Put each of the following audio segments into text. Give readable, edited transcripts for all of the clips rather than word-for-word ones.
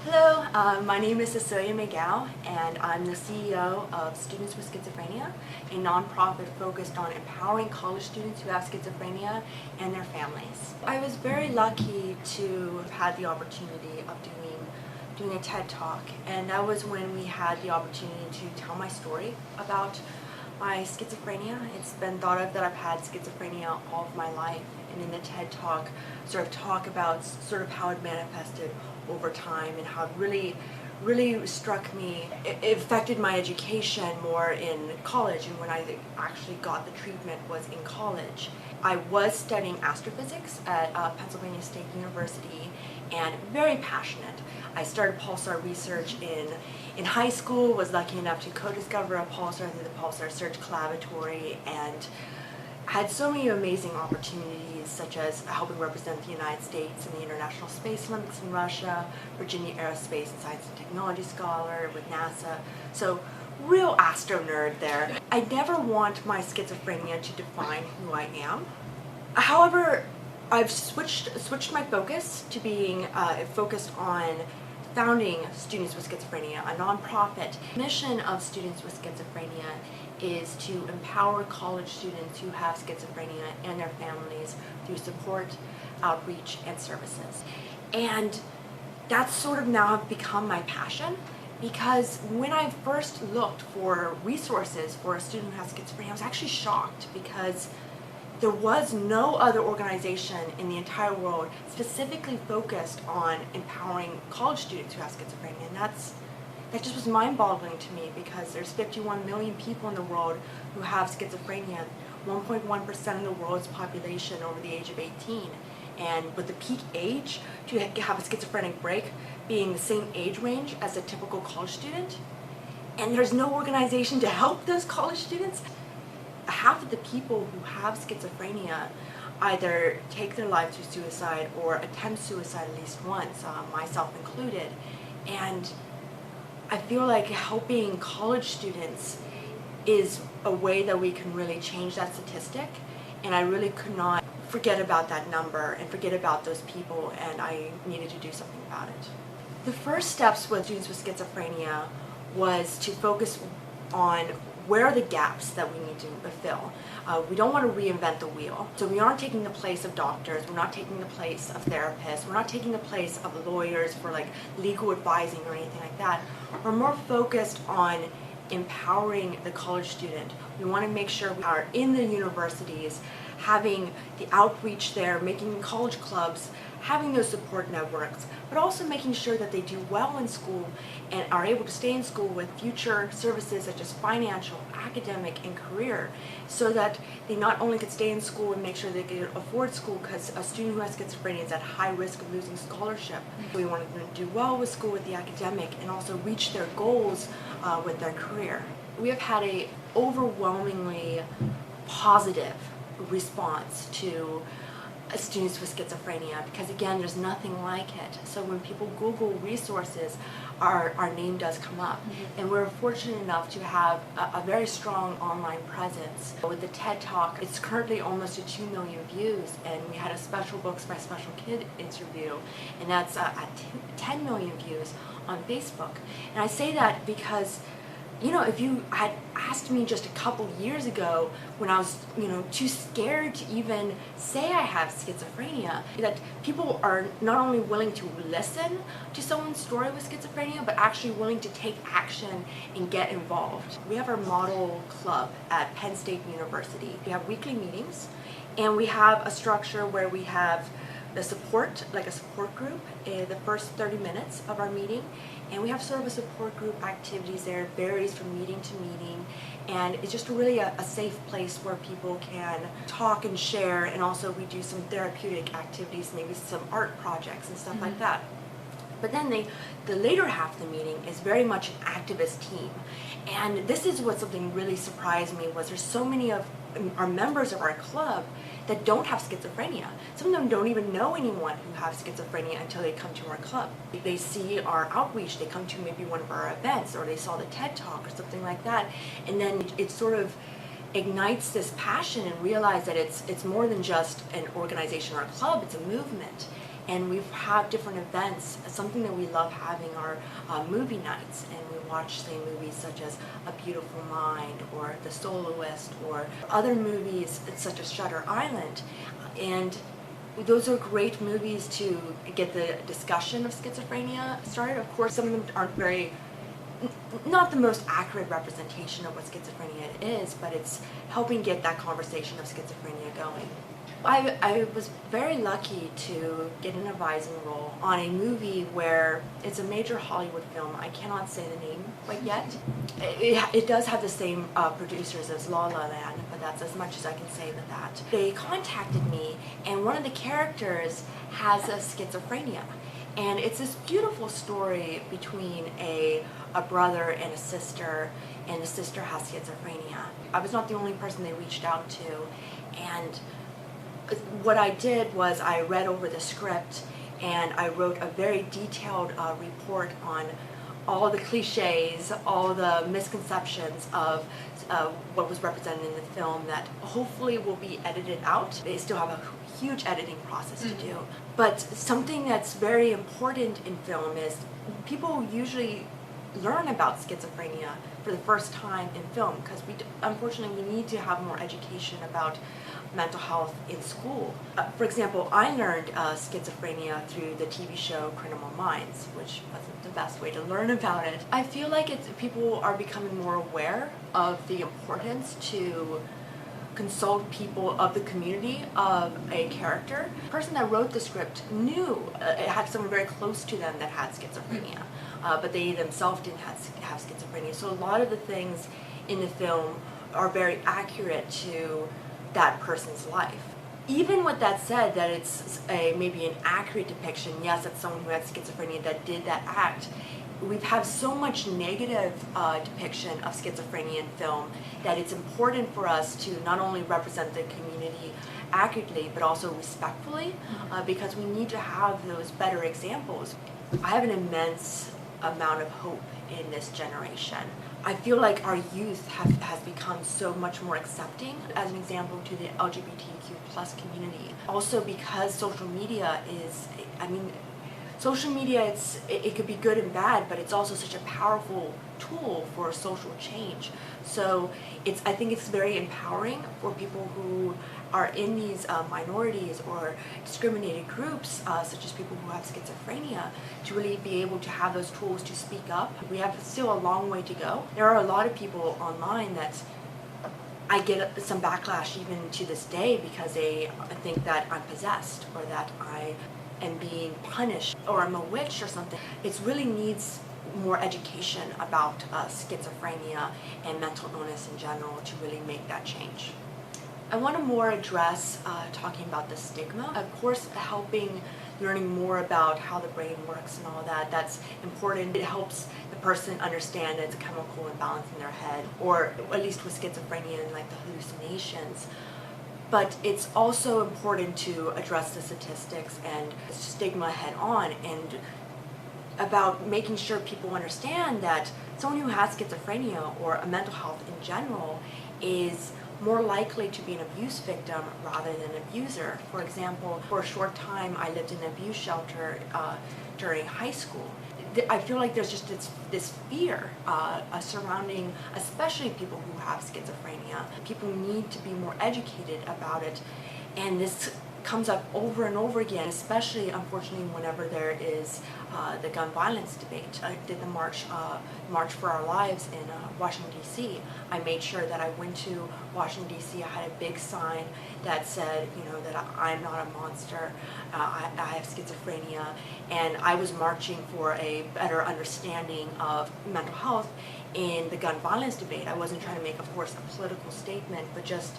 Hello, my name is Cecilia McGough, and I'm the CEO of Students with Schizophrenia, a nonprofit focused on empowering college students who have schizophrenia and their families. I was very lucky to have had the opportunity of doing a TED Talk, and that was when we had the opportunity to tell my story about my schizophrenia. It's been thought of that I've had schizophrenia all of my life, and in the TED Talk talk about how it manifested over time and how it really struck me. It affected my education more in college, and when I actually got the treatment was in college. I was studying astrophysics at Penn State University and very passionate. I started pulsar research in high school, was lucky enough to co-discover a pulsar through the Pulsar Search Collaboratory, and had so many amazing opportunities, such as helping represent the United States in the International Space Olympics in Russia, Virginia Aerospace and Science and Technology Scholar with NASA. So, real astro nerd there. I never want my schizophrenia to define who I am. However, I've switched my focus to being focused on founding Students with Schizophrenia, a nonprofit. The mission of Students with Schizophrenia is to empower college students who have schizophrenia and their families through support, outreach, and services. And that's now become my passion, because when I first looked for resources for a student who has schizophrenia, I was actually shocked, because there was no other organization in the entire world specifically focused on empowering college students who have schizophrenia, and that just was mind-boggling to me, because there's 51 million people in the world who have schizophrenia, 1.1% of the world's population over the age of 18, and with the peak age to have a schizophrenic break being the same age range as a typical college student, and there's no organization to help those college students. Half of the people who have schizophrenia either take their life through suicide or attempt suicide at least once, myself included. And I feel like helping college students is a way that we can really change that statistic, and I really could not forget about that number and forget about those people, and I needed to do something about it. The first steps with Students with Schizophrenia was to focus on where are the gaps that we need to fill. We don't want to reinvent the wheel. So we aren't taking the place of doctors, we're not taking the place of therapists, we're not taking the place of lawyers for legal advising or anything like that. We're more focused on empowering the college student. We want to make sure we are in the universities, having the outreach there, making college clubs, having those support networks, but also making sure that they do well in school and are able to stay in school with future services such as financial, academic, and career, so that they not only could stay in school and make sure they could afford school, because a student who has schizophrenia is at high risk of losing scholarship. We wanted them to do well with school with the academic and also reach their goals with their career. We have had a overwhelmingly positive response to students with schizophrenia, because again, there's nothing like it. So when people Google resources, our name does come up. And we're fortunate enough to have a very strong online presence. With the TED Talk, it's currently almost at 2 million views, and we had a Special Books by Special Kid interview, and that's at 10 million views on Facebook. And I say that because, if you had asked me just a couple years ago, when I was, too scared to even say I have schizophrenia, that people are not only willing to listen to someone's story with schizophrenia, but actually willing to take action and get involved. We have our model club at Penn State University. We have weekly meetings, and we have a structure where we have the support, like a support group, the first 30 minutes of our meeting, and we have a support group activities there. It varies from meeting to meeting, and it's just really a safe place where people can talk and share, and also we do some therapeutic activities, maybe some art projects and stuff like that. But then the later half of the meeting is very much an activist team, and this is what something really surprised me, was there's so many of our members of our club that don't have schizophrenia. Some of them don't even know anyone who has schizophrenia until they come to our club. They see our outreach, they come to maybe one of our events, or they saw the TED Talk or something like that, and then it ignites this passion and realize that it's more than just an organization or a club, it's a movement. and we have different events. Something that we love having are movie nights, and we watch, say, movies such as A Beautiful Mind or The Soloist or other movies such as Shutter Island. And those are great movies to get the discussion of schizophrenia started. Of course, some of them aren't not the most accurate representation of what schizophrenia is, but it's helping get that conversation of schizophrenia going. I was very lucky to get an advising role on a movie where it's a major Hollywood film. I cannot say the name quite yet. It does have the same producers as La La Land, but that's as much as I can say with that. They contacted me, and one of the characters has a schizophrenia. And it's this beautiful story between a brother and a sister, and the sister has schizophrenia. I was not the only person they reached out to, and what I did was I read over the script and I wrote a very detailed report on all the cliches, all the misconceptions of what was represented in the film that hopefully will be edited out. They still have a huge editing process to do. But something that's very important in film is people usually learn about schizophrenia for the first time in film, because unfortunately we need to have more education about mental health in school. For example, I learned schizophrenia through the TV show Criminal Minds, which wasn't the best way to learn about it. I feel like people are becoming more aware of the importance to consult people of the community of a character. The person that wrote the script knew it had someone very close to them that had schizophrenia, but they themselves didn't have schizophrenia. So a lot of the things in the film are very accurate to that person's life. Even with that said, that it's maybe an accurate depiction, yes, it's someone who had schizophrenia that did that act, we've had so much negative depiction of schizophrenia in film that it's important for us to not only represent the community accurately but also respectfully, because we need to have those better examples. I have an immense amount of hope in this generation. I feel like our youth has become so much more accepting, as an example, to the LGBTQ plus community. Also because social media is, social media, it could be good and bad, but it's also such a powerful tool for social change. So I think it's very empowering for people who are in these minorities or discriminated groups, such as people who have schizophrenia, to really be able to have those tools to speak up. We have still a long way to go. There are a lot of people online that I get some backlash even to this day because they think that I'm possessed or that I am being punished or I'm a witch or something. It really needs more education about schizophrenia and mental illness in general to really make that change. I want to more address talking about the stigma. Of course, learning more about how the brain works and all that, that's important. It helps the person understand it's a chemical imbalance in their head, or at least with schizophrenia and like the hallucinations. But it's also important to address the statistics and stigma head on, and about making sure people understand that someone who has schizophrenia or a mental health in general is more likely to be an abuse victim rather than an abuser. For example, for a short time I lived in an abuse shelter during high school. I feel like there's just this fear surrounding especially people who have schizophrenia. People need to be more educated about it, and this comes up over and over again, especially unfortunately whenever there is the gun violence debate. I did the March for Our Lives in Washington, D.C. I made sure that I went to Washington, D.C. I had a big sign that said, that I'm not a monster, I have schizophrenia, and I was marching for a better understanding of mental health in the gun violence debate. I wasn't trying to make, of course, a political statement, but just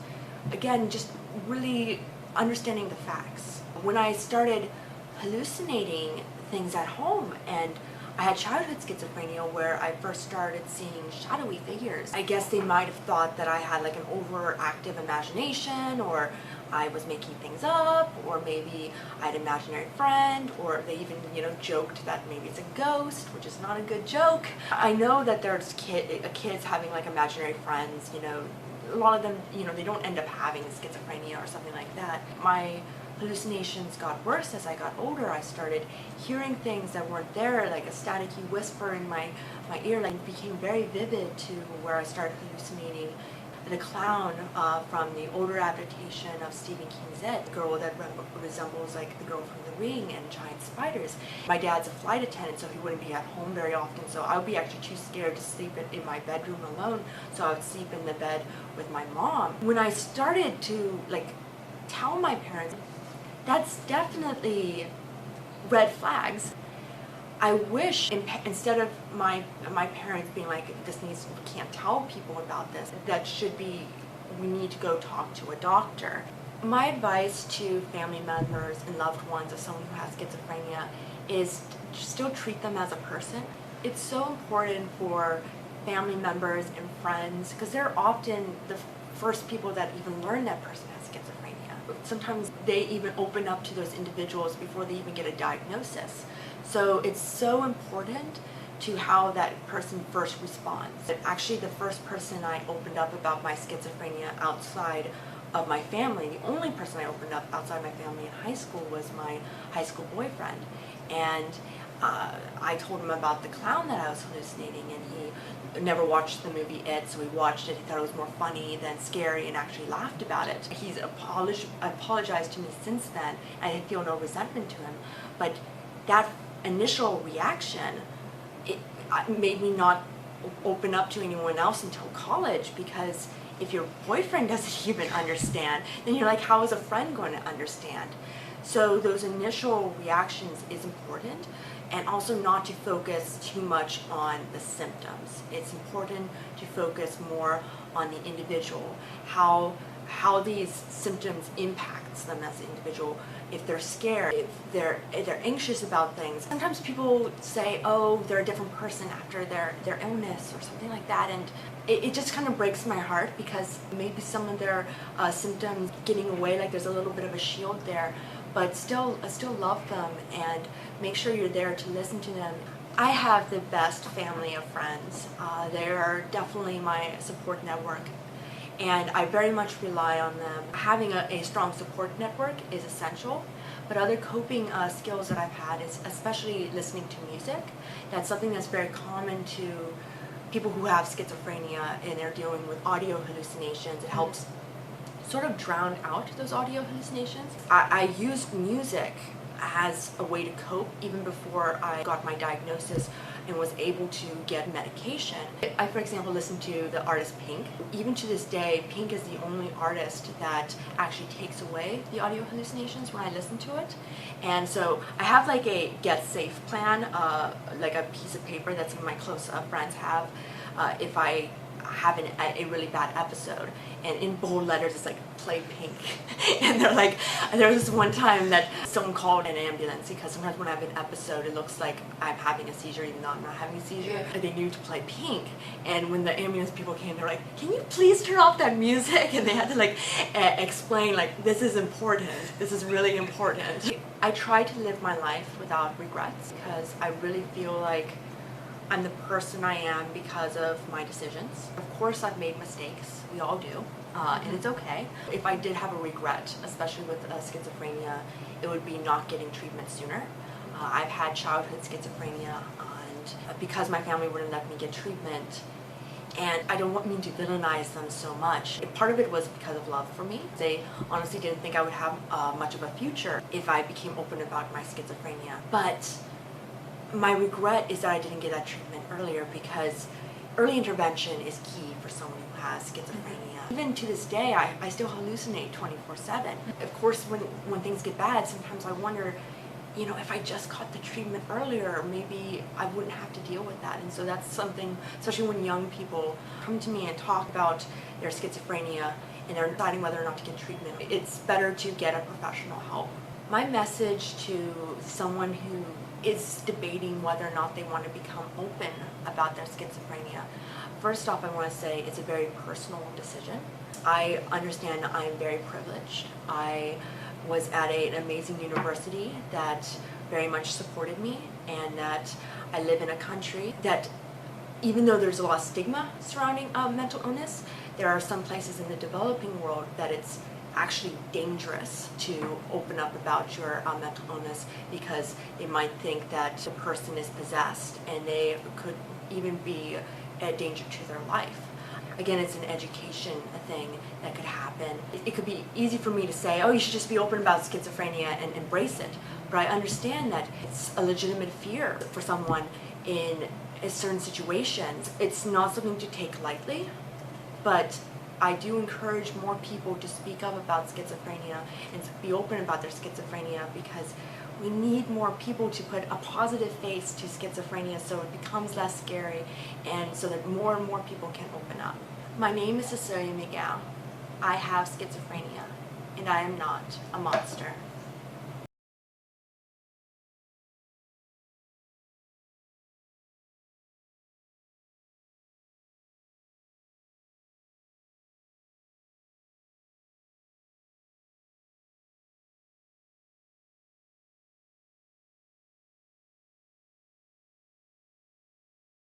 really understanding the facts. When I started hallucinating things at home, and I had childhood schizophrenia where I first started seeing shadowy figures, I guess they might have thought that I had like an overactive imagination, or I was making things up, or maybe I had an imaginary friend, or they even, joked that maybe it's a ghost, which is not a good joke. I know that there's kids having like imaginary friends, a lot of them, they don't end up having schizophrenia or something like that. My hallucinations got worse as I got older. I started hearing things that weren't there, like a staticky whisper in my ear, like it became very vivid to where I started hallucinating the clown from the older adaptation of Stephen King's It, the girl that resembles like the girl from The Ring and giant spiders. My dad's a flight attendant, so he wouldn't be at home very often, so I would be actually too scared to sleep in my bedroom alone, so I would sleep in the bed with my mom. When I started to tell my parents, that's definitely red flags. I wish instead of my parents being like, we can't tell people about this, that should be, we need to go talk to a doctor. My advice to family members and loved ones of someone who has schizophrenia is to still treat them as a person. It's so important for family members and friends, because they're often the first people that even learn that person has schizophrenia. Sometimes they even open up to those individuals before they even get a diagnosis. So it's so important to how that person first responds. Actually, the first person I opened up about my schizophrenia outside of my family, the only person I opened up outside my family in high school was my high school boyfriend. And I told him about the clown that I was hallucinating, and he never watched the movie It, so he watched it, he thought it was more funny than scary, and actually laughed about it. He's apologized to me since then, and I feel no resentment to him, but that initial reaction, it made me not open up to anyone else until college, because if your boyfriend doesn't even understand, then you're like, how is a friend going to understand? So those initial reactions is important, and also not to focus too much on the symptoms. It's important to focus more on the individual, how these symptoms impacts them as an individual. If they're scared, if they're anxious about things. Sometimes people say, oh, they're a different person after their illness or something like that, and it just kind of breaks my heart, because maybe some of their symptoms getting away, like there's a little bit of a shield there, but still love them and make sure you're there to listen to them. I have the best family of friends. They are definitely my support network, and I very much rely on them. Having a strong support network is essential, but other coping skills that I've had is especially listening to music. That's something that's very common to people who have schizophrenia and they're dealing with audio hallucinations. It helps sort of drown out those audio hallucinations. I used music as a way to cope even before I got my diagnosis and was able to get medication. I, for example, listened to the artist Pink. Even to this day, Pink is the only artist that actually takes away the audio hallucinations when I listen to it. And so I have like a get safe plan, like a piece of paper that some of my close friends have if I have a really bad episode, and in bold letters it's like, play Pink. And they're like, there was this one time that someone called an ambulance, because sometimes when I have an episode it looks like I'm having a seizure even though I'm not having a seizure. Yeah. They knew to play Pink, and when the ambulance people came, they're like, can you please turn off that music? And they had to like explain, like, this is important, this is really important. I try to live my life without regrets, because I really feel like I'm the person I am because of my decisions. Of course I've made mistakes, we all do, and it's okay. If I did have a regret, especially with schizophrenia, it would be not getting treatment sooner. I've had childhood schizophrenia, and because my family wouldn't let me get treatment, and I don't mean to villainize them so much. Part of it was because of love for me. They honestly didn't think I would have much of a future if I became open about my schizophrenia. But my regret is that I didn't get that treatment earlier, because early intervention is key for someone who has schizophrenia. Even to this day, I still hallucinate 24/7. Of course, when things get bad, sometimes I wonder, you know, if I just caught the treatment earlier, maybe I wouldn't have to deal with that. And so that's something, especially when young people come to me and talk about their schizophrenia and they're deciding whether or not to get treatment, it's better to get a professional help. My message to someone who is debating whether or not they want to become open about their schizophrenia. First off, I want to say it's a very personal decision. I understand I'm very privileged. I was at an amazing university that very much supported me, and that I live in a country that, even though there's a lot of stigma surrounding mental illness, there are some places in the developing world that it's actually dangerous to open up about your mental illness, because they might think that the person is possessed and they could even be a danger to their life. Again, it's an education thing that could happen. It could be easy for me to say, oh, you should just be open about schizophrenia and embrace it. But I understand that it's a legitimate fear for someone in certain situations. It's not something to take lightly, but I do encourage more people to speak up about schizophrenia and to be open about their schizophrenia, because we need more people to put a positive face to schizophrenia so it becomes less scary and so that more and more people can open up. My name is Cecilia McGough. I have schizophrenia and I am not a monster.